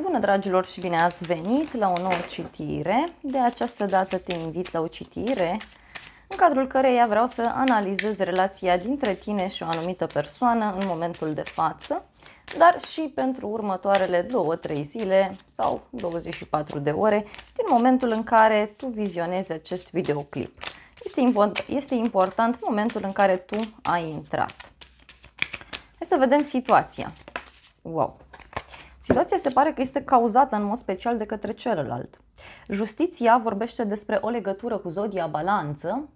Bună, dragilor, și bine ați venit la o nouă citire. De această dată te invit la o citire în cadrul căreia vreau să analizez relația dintre tine și o anumită persoană în momentul de față, dar și pentru următoarele 2-3 zile sau 24 de ore din momentul în care tu vizionezi acest videoclip. Este important momentul în care tu ai intrat. Hai să vedem situația. Wow! Situația se pare că este cauzată în mod special de către celălalt. Justiția vorbește despre o legătură cu zodia Balanță,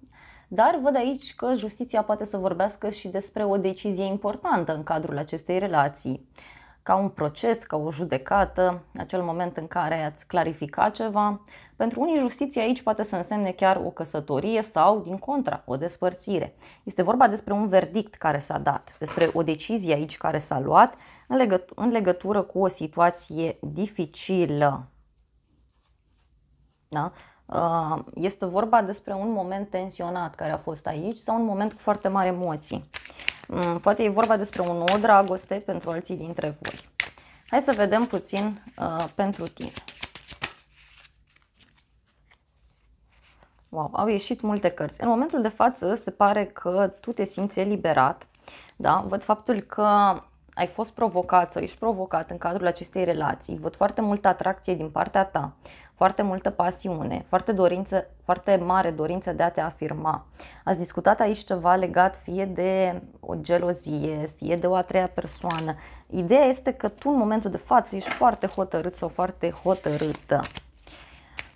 dar văd aici că justiția poate să vorbească și despre o decizie importantă în cadrul acestei relații, ca un proces, ca o judecată, acel moment în care ați clarificat ceva. Pentru unii, justiția aici poate să însemne chiar o căsătorie sau, din contra, o despărțire. Este vorba despre un verdict care s-a dat, despre o decizie aici care s-a luat în legătură cu o situație dificilă. Da? Este vorba despre un moment tensionat care a fost aici sau un moment cu foarte mari emoții. Poate e vorba despre o nouă dragoste pentru alții dintre voi. Hai să vedem puțin pentru tine. Wow, au ieșit multe cărți. În momentul de față se pare că tu te simți eliberat. Da? Văd faptul că ai fost provocat sau ești provocat în cadrul acestei relații. Văd foarte multă atracție din partea ta, foarte multă pasiune, foarte mare dorință de a te afirma. Ați discutat aici ceva legat fie de o gelozie, fie de o a treia persoană. Ideea este că tu în momentul de față ești foarte hotărât sau foarte hotărâtă.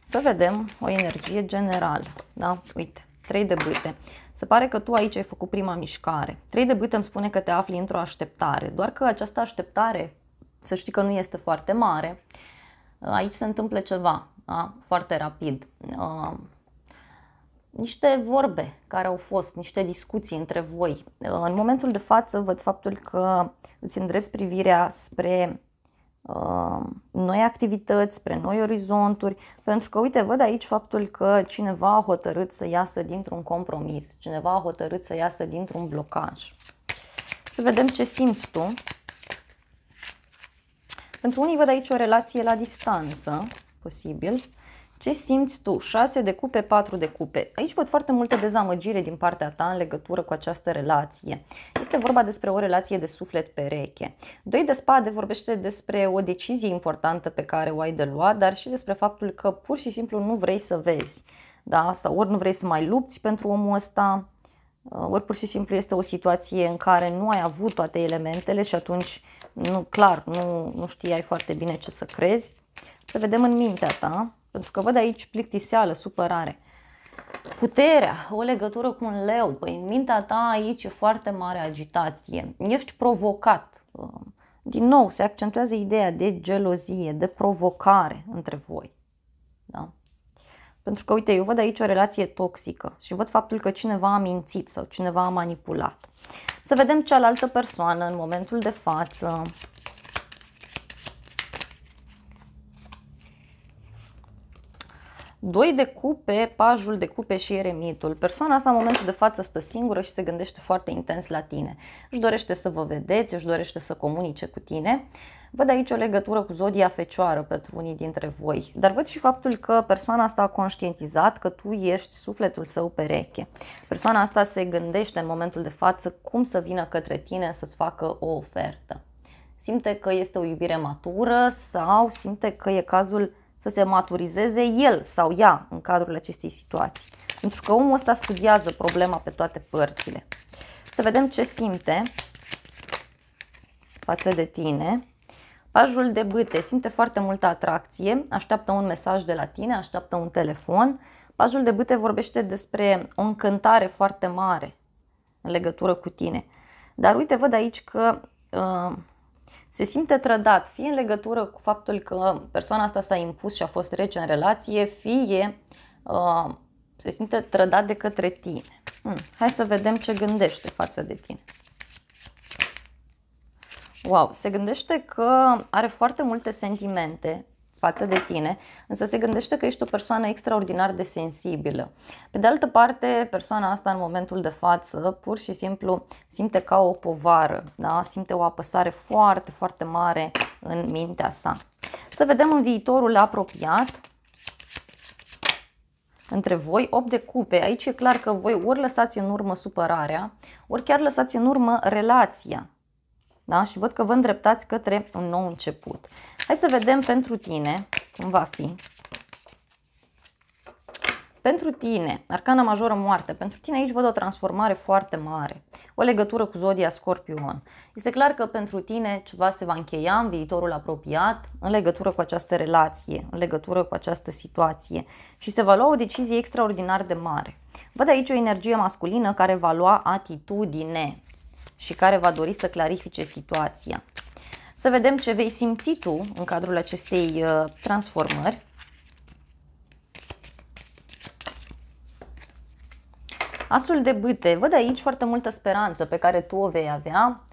Să vedem o energie generală. Da? Uite, 3 de bâte. Se pare că tu aici ai făcut prima mișcare. 3 de bâte îmi spune că te afli într-o așteptare, doar că această așteptare, să știi că nu este foarte mare. Aici se întâmplă ceva, da? Foarte rapid. Niște vorbe care au fost, niște discuții între voi. În momentul de față văd faptul că îți îndrepți privirea spre noi activități, spre noi orizonturi, pentru că, uite, văd aici faptul că cineva a hotărât să iasă dintr-un compromis, cineva a hotărât să iasă dintr-un blocaj. Să vedem ce simți tu. Pentru unii văd aici o relație la distanță, posibil. Ce simți tu? 6 de cupe, 4 de cupe. Aici văd foarte multă dezamăgire din partea ta în legătură cu această relație. Este vorba despre o relație de suflet pereche. 2 de spade vorbește despre o decizie importantă pe care o ai de luat, dar și despre faptul că pur și simplu nu vrei să vezi. Da? Sau ori nu vrei să mai lupți pentru omul ăsta, ori pur și simplu este o situație în care nu ai avut toate elementele și atunci, nu știai foarte bine ce să crezi. Să vedem în mintea ta. Pentru că văd aici plictiseală, supărare. Puterea, o legătură cu un leu. Păi în mintea ta aici e foarte mare agitație. Ești provocat. Din nou se accentuează ideea de gelozie, de provocare între voi. Da? Pentru că, uite, eu văd aici o relație toxică și văd faptul că cineva a mințit sau cineva a manipulat. Să vedem cealaltă persoană în momentul de față. 2 de cupe, pajul de cupe și eremitul. Persoana asta în momentul de față stă singură și se gândește foarte intens la tine. Își dorește să vă vedeți, își dorește să comunice cu tine. Văd aici o legătură cu zodia Fecioară pentru unii dintre voi. Dar văd și faptul că persoana asta a conștientizat că tu ești sufletul său pereche. Persoana asta se gândește în momentul de față cum să vină către tine să-ți facă o ofertă. Simte că este o iubire matură sau simte că e cazul să se maturizeze el sau ea în cadrul acestei situații. Pentru că omul ăsta studiază problema pe toate părțile. Să vedem ce simte față de tine. Pajul de bâte simte foarte multă atracție, așteaptă un mesaj de la tine, așteaptă un telefon. Pajul de bâte vorbește despre o încântare foarte mare în legătură cu tine. Dar uite, văd aici că se simte trădat, fie în legătură cu faptul că persoana asta s-a impus și a fost rece în relație, fie se simte trădat de către tine. Hai să vedem ce gândește față de tine. Wow, se gândește că are foarte multe sentimente față de tine, însă se gândește că ești o persoană extraordinar de sensibilă. Pe de altă parte, persoana asta în momentul de față pur și simplu simte ca o povară, da? Simte o apăsare foarte, foarte mare în mintea sa. Să vedem în viitorul apropiat între voi, 8 de cupe. Aici e clar că voi ori lăsați în urmă supărarea, ori chiar lăsați în urmă relația. Da? Și văd că vă îndreptați către un nou început. Hai să vedem pentru tine cum va fi. Pentru tine, arcana majoră moarte, pentru tine aici văd o transformare foarte mare, o legătură cu zodia Scorpion. Este clar că pentru tine ceva se va încheia în viitorul apropiat în legătură cu această relație, în legătură cu această situație și se va lua o decizie extraordinar de mare. Văd aici o energie masculină care va lua atitudine și care va dori să clarifice situația. Să vedem ce vei simți tu în cadrul acestei transformări. Asul de bâte, văd aici foarte multă speranță pe care tu o vei avea,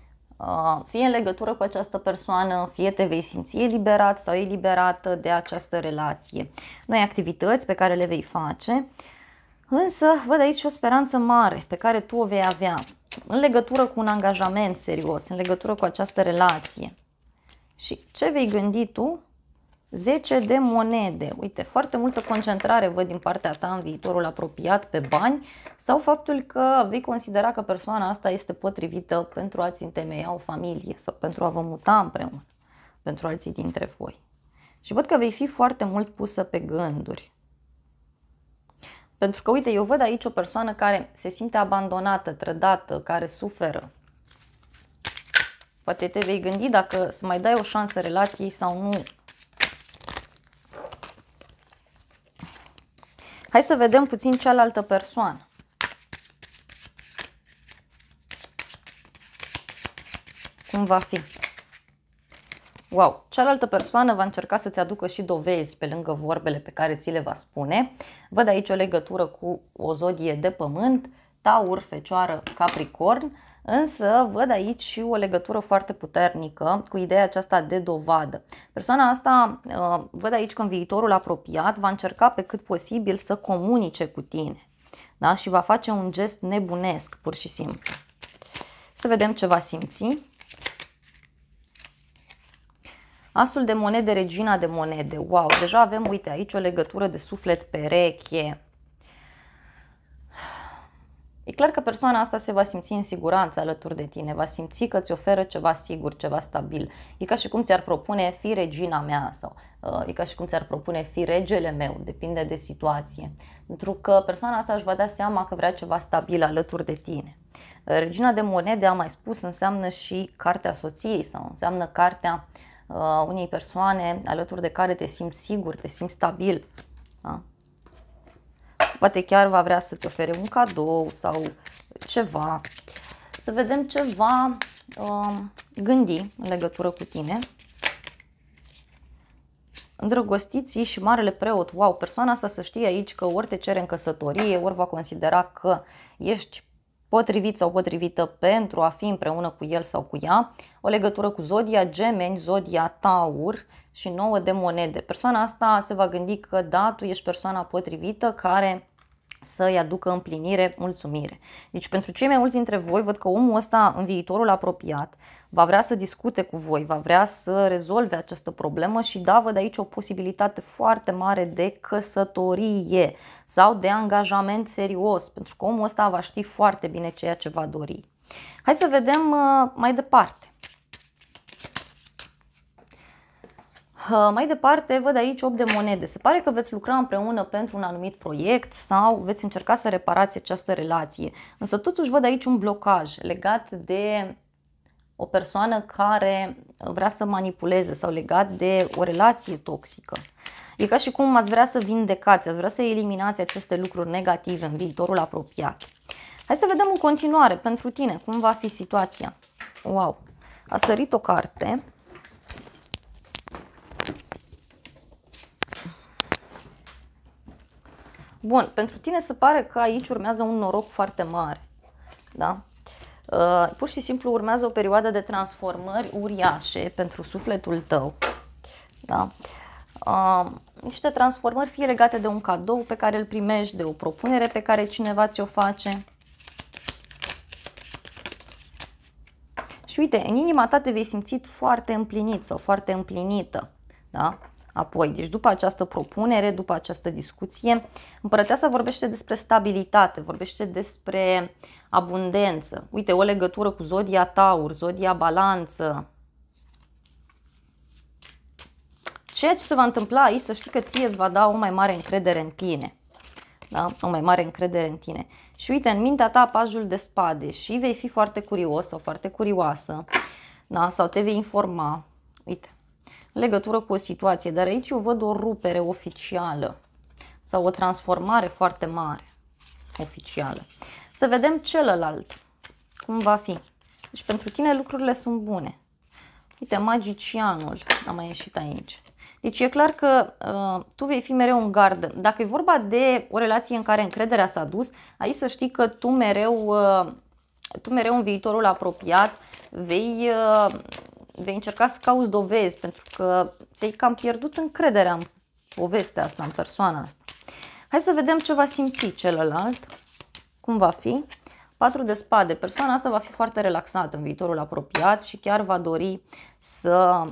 fie în legătură cu această persoană, fie te vei simți eliberat sau eliberată de această relație. Noi activități pe care le vei face, însă văd aici o speranță mare pe care tu o vei avea în legătură cu un angajament serios, în legătură cu această relație. Și ce vei gândi tu? 10 de monede. Uite, foarte multă concentrare văd din partea ta în viitorul apropiat pe bani sau faptul că vei considera că persoana asta este potrivită pentru a-ți întemeia o familie sau pentru a vă muta împreună, pentru alții dintre voi. Și văd că vei fi foarte mult pusă pe gânduri. Pentru că, uite, eu văd aici o persoană care se simte abandonată, trădată, care suferă. Poate te vei gândi dacă să mai dai o șansă relației sau nu. Hai să vedem puțin cealaltă persoană. Cum va fi? Wow! Cealaltă persoană va încerca să-ți aducă și dovezi pe lângă vorbele pe care ți le va spune. Văd aici o legătură cu o zodie de pământ, Taur, Fecioară, Capricorn, însă văd aici și o legătură foarte puternică cu ideea aceasta de dovadă. Persoana asta, văd aici că în viitorul apropiat va încerca pe cât posibil să comunice cu tine, da? Și va face un gest nebunesc, pur și simplu. Să vedem ce va simți. Asul de monede, regina de monede. Wow, deja avem, uite, aici o legătură de suflet pereche. E clar că persoana asta se va simți în siguranță alături de tine, va simți că îți oferă ceva sigur, ceva stabil. E ca și cum ți-ar propune fi regina mea sau e ca și cum ți-ar propune fi regele meu, depinde de situație. Pentru că persoana asta își va da seama că vrea ceva stabil alături de tine. Regina de monede, am mai spus, înseamnă și cartea soției sau înseamnă cartea unei persoane alături de care te simți sigur, te simți stabil. Da? Poate chiar va vrea să-ți ofere un cadou sau ceva. Să vedem ce va gândi în legătură cu tine. Îndrăgostiții și marele preot. Wow, persoana asta să știe aici că ori te cere în căsătorie, ori va considera că ești potrivit sau potrivită pentru a fi împreună cu el sau cu ea. O legătură cu zodia Gemeni, zodia Taur și 9 de monede. Persoana asta se va gândi că da, tu ești persoana potrivită care să-i aducă împlinire, mulțumire. Deci pentru cei mai mulți dintre voi văd că omul ăsta în viitorul apropiat va vrea să discute cu voi, va vrea să rezolve această problemă și da, văd aici o posibilitate foarte mare de căsătorie sau de angajament serios, pentru că omul ăsta va ști foarte bine ceea ce va dori. Hai să vedem mai departe. Mai departe, văd aici 8 de monede. Se pare că veți lucra împreună pentru un anumit proiect sau veți încerca să reparați această relație. Însă totuși văd aici un blocaj legat de o persoană care vrea să manipuleze sau legat de o relație toxică. E ca și cum ați vrea să vindecați, ați vrea să eliminați aceste lucruri negative în viitorul apropiat. Hai să vedem în continuare pentru tine cum va fi situația. Wow! A sărit o carte. Bun, pentru tine se pare că aici urmează un noroc foarte mare, da? Pur și simplu urmează o perioadă de transformări uriașe pentru sufletul tău, da? Niște transformări fie legate de un cadou pe care îl primești, de o propunere pe care cineva ți-o face. Și uite, în inima ta te vei simți foarte împlinit sau foarte împlinită. Da? Apoi, deci după această propunere, după această discuție, împărăteasa vorbește despre stabilitate, vorbește despre abundență. Uite, o legătură cu zodia Taur, zodia Balanță. Ceea ce se va întâmpla aici, să știi că ție îți va da o mai mare încredere în tine. Da? O mai mare încredere în tine. Și uite, în mintea ta pajul de spade și vei fi foarte curios sau foarte curioasă, da? Sau te vei informa. Uite, în legătură cu o situație, dar aici eu văd o rupere oficială sau o transformare foarte mare oficială. Să vedem celălalt, cum va fi. Deci pentru tine lucrurile sunt bune. Uite, magicianul a mai ieșit aici. Deci e clar că tu vei fi mereu în gardă. Dacă e vorba de o relație în care încrederea s-a dus, aici să știi că tu mereu în viitorul apropiat vei încerca să cauți dovezi, pentru că ți-ai cam pierdut încrederea în povestea asta, în persoana asta. Hai să vedem ce va simți celălalt, cum va fi. 4 de spade. Persoana asta va fi foarte relaxată în viitorul apropiat și chiar va dori să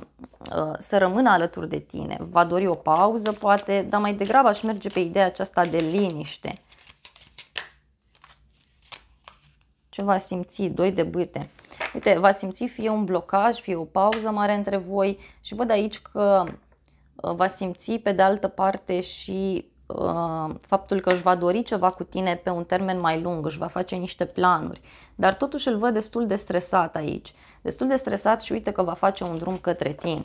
rămână alături de tine. Va dori o pauză, poate, dar mai degrabă aș merge pe ideea aceasta de liniște. Ce va simți? 2 de bâte. Uite, va simți fie un blocaj, fie o pauză mare între voi și văd aici că va simți pe de altă parte și faptul că își va dori ceva cu tine pe un termen mai lung, își va face niște planuri, dar totuși îl văd destul de stresat aici, destul de stresat și uite că va face un drum către tine.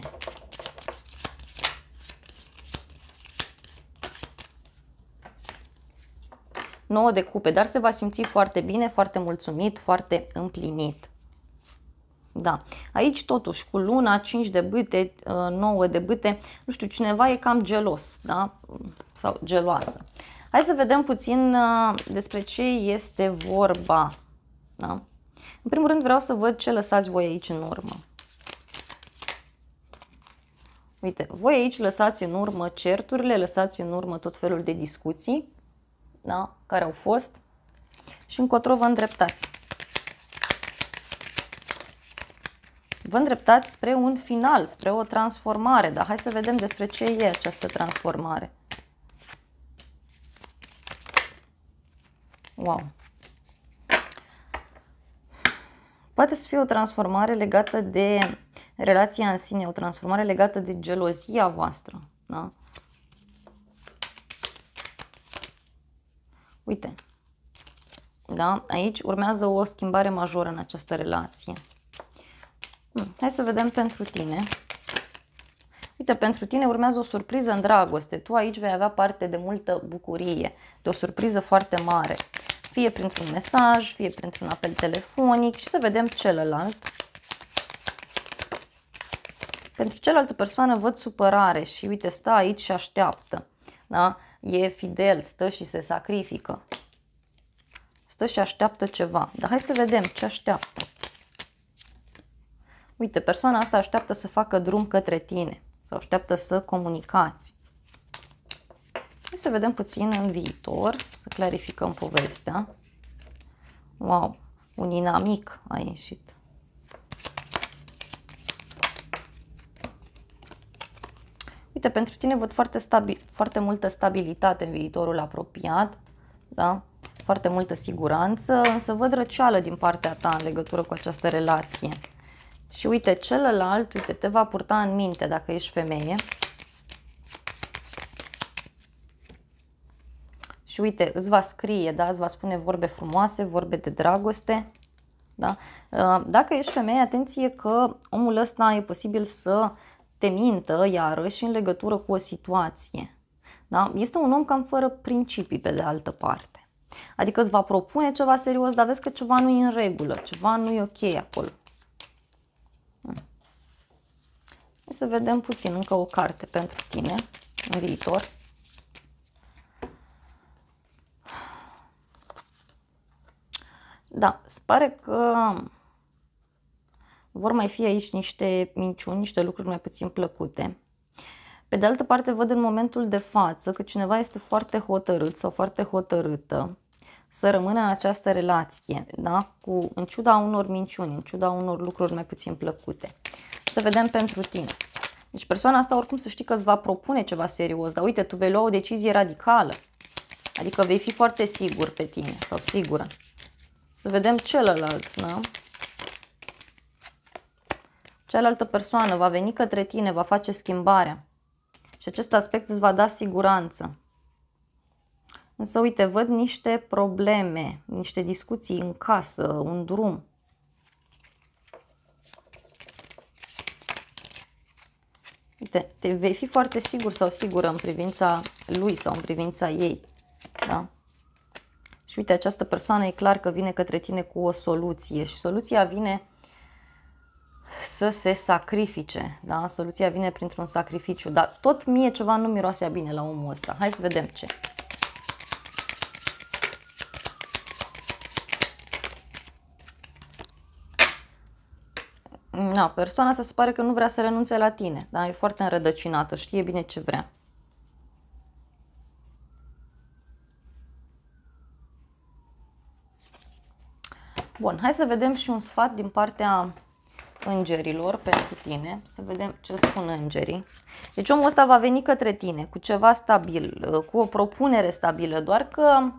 Nouă de cupe, dar se va simți foarte bine, foarte mulțumit, foarte împlinit. Da, aici totuși cu luna, 5 de bâte, 9 de bâte, nu știu, cineva e cam gelos, da? Sau geloasă. Hai să vedem puțin despre ce este vorba. Da? În primul rând vreau să văd ce lăsați voi aici în urmă. Uite, voi aici lăsați în urmă certurile, lăsați în urmă tot felul de discuții, da? Care au fost și încotro vă îndreptați. Vă îndreptați spre un final, spre o transformare, dar hai să vedem despre ce e această transformare. Wow! Poate să fie o transformare legată de relația în sine, o transformare legată de gelozia voastră. Da? Uite, da? Aici urmează o schimbare majoră în această relație. Hai să vedem pentru tine. Uite, pentru tine urmează o surpriză în dragoste. Tu aici vei avea parte de multă bucurie, de o surpriză foarte mare. Fie printr-un mesaj, fie printr-un apel telefonic și să vedem celălalt. Pentru cealaltă persoană văd supărare și uite, stă aici și așteaptă. Da? E fidel, stă și se sacrifică. Stă și așteaptă ceva. Dar hai să vedem ce așteaptă. Uite, persoana asta așteaptă să facă drum către tine sau așteaptă să comunicați. Hai să vedem puțin în viitor, să clarificăm povestea. Wow, un inamic a ieșit. Uite, pentru tine văd foarte multă stabilitate în viitorul apropiat, da? Foarte multă siguranță, însă văd răceală din partea ta în legătură cu această relație. Și uite, celălalt, uite, te va purta în minte dacă ești femeie. Și uite, îți va scrie, da? Îți va spune vorbe frumoase, vorbe de dragoste. Da? Dacă ești femeie, atenție că omul ăsta e posibil să te mintă iarăși în legătură cu o situație. Da? Este un om cam fără principii pe de altă parte. Adică îți va propune ceva serios, dar vezi că ceva nu e în regulă, ceva nu e ok acolo. Să vedem puțin încă o carte pentru tine în viitor. Da, se pare că vor mai fi aici niște minciuni, niște lucruri mai puțin plăcute. Pe de altă parte, văd în momentul de față că cineva este foarte hotărât sau foarte hotărâtă să rămână în această relație, da? În ciuda unor minciuni, în ciuda unor lucruri mai puțin plăcute. Să vedem pentru tine. Deci persoana asta oricum să știi că îți va propune ceva serios, dar uite, tu vei lua o decizie radicală. Adică vei fi foarte sigur pe tine sau sigură. Să vedem celălalt, da? Cealaltă persoană va veni către tine, va face schimbarea. Și acest aspect îți va da siguranță. Însă, uite, văd niște probleme, niște discuții în casă, un drum. Uite, te vei fi foarte sigur sau sigură în privința lui sau în privința ei. Da? Și uite, această persoană e clar că vine către tine cu o soluție și soluția vine să se sacrifice. Da? Soluția vine printr-un sacrificiu, dar tot mie ceva nu miroase bine la omul ăsta. Hai să vedem ce. Na, persoana asta se pare că nu vrea să renunțe la tine, da? E foarte înrădăcinată, știe bine ce vrea. Bun, hai să vedem și un sfat din partea îngerilor pentru tine, să vedem ce spun îngerii. Deci omul ăsta va veni către tine cu ceva stabil, cu o propunere stabilă, doar că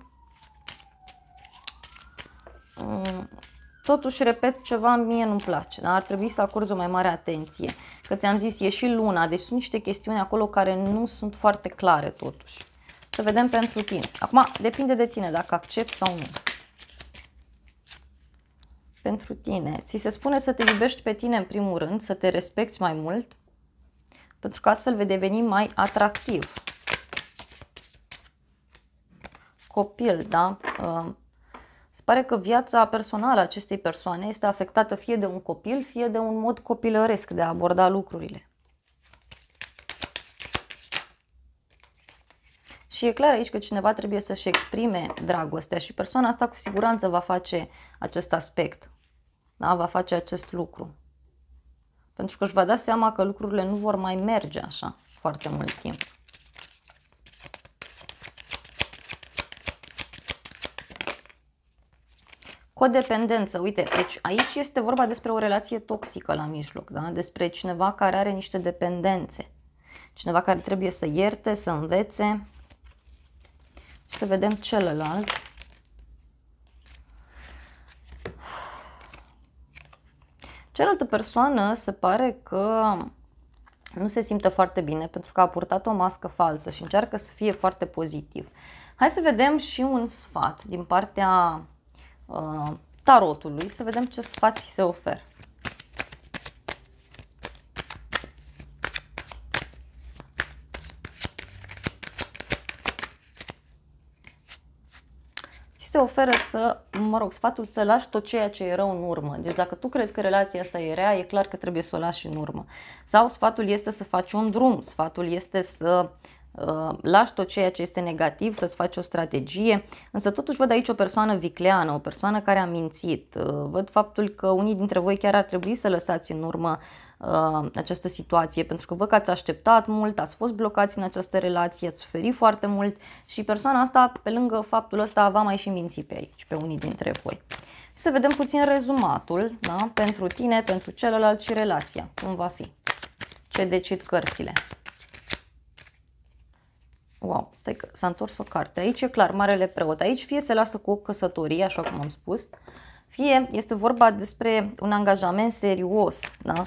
totuși, repet, ceva mie nu-mi place, dar ar trebui să acorzi o mai mare atenție. Că ți-am zis, e și luna, deci sunt niște chestiuni acolo care nu sunt foarte clare totuși. Să vedem pentru tine. Acum, depinde de tine dacă accepti sau nu. Pentru tine, ți se spune să te iubești pe tine în primul rând, să te respecti mai mult, pentru că astfel vei deveni mai atractiv. Copil, da? Se pare că viața personală a acestei persoane este afectată fie de un copil, fie de un mod copilăresc de a aborda lucrurile. Și e clar aici că cineva trebuie să-și exprime dragostea și persoana asta cu siguranță va face acest aspect. Da? Va face acest lucru. Pentru că își va da seama că lucrurile nu vor mai merge așa foarte mult timp. Codependență, uite, deci aici este vorba despre o relație toxică la mijloc, da? Despre cineva care are niște dependențe. Cineva care trebuie să ierte, să învețe. Și să vedem celălalt. Cealaltă persoană se pare că nu se simte foarte bine pentru că a purtat o mască falsă și încearcă să fie foarte pozitiv. Hai să vedem și un sfat din partea tarotului, să vedem ce sfat ți se oferă. Se oferă să, sfatul să lași tot ceea ce e rău în urmă. Deci dacă tu crezi că relația asta e rea, e clar că trebuie să o lași în urmă. Sau sfatul este să faci un drum, sfatul este să lași tot ceea ce este negativ, să-ți faci o strategie, însă totuși văd aici o persoană vicleană, o persoană care a mințit. Văd faptul că unii dintre voi chiar ar trebui să lăsați în urmă această situație, pentru că văd că ați așteptat mult, ați fost blocați în această relație, ați suferit foarte mult și persoana asta, pe lângă faptul ăsta, va mai și minți pe aici, pe unii dintre voi. Să vedem puțin rezumatul, da? Pentru tine, pentru celălalt și relația, cum va fi. Ce decid cărțile. Wow, stai că s-a întors o carte. Aici e clar, Marele Preot. Aici fie se lasă cu o căsătorie, așa cum am spus, fie este vorba despre un angajament serios, da?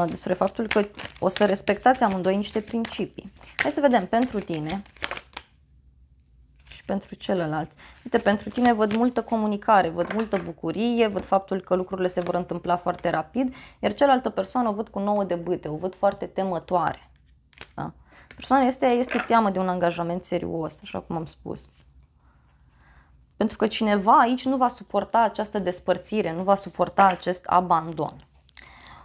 Despre faptul că o să respectați amândoi niște principii. Hai să vedem pentru tine și pentru celălalt. Uite, pentru tine văd multă comunicare, văd multă bucurie, văd faptul că lucrurile se vor întâmpla foarte rapid, iar cealaltă persoană o văd cu 9 de bâte, o văd foarte temătoare. Da? Persoana este teamă de un angajament serios, așa cum am spus. Pentru că cineva aici nu va suporta această despărțire, nu va suporta acest abandon.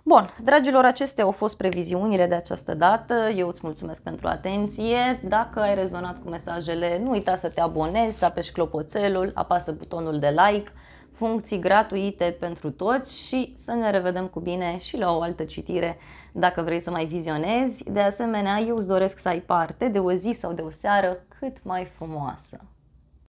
Bun, dragilor, acestea au fost previziunile de această dată. Eu îți mulțumesc pentru atenție. Dacă ai rezonat cu mesajele, nu uita să te abonezi, să apeși clopoțelul, apasă butonul de like, funcții gratuite pentru toți și să ne revedem cu bine și la o altă citire dacă vrei să mai vizionezi. De asemenea, eu îți doresc să ai parte de o zi sau de o seară cât mai frumoasă.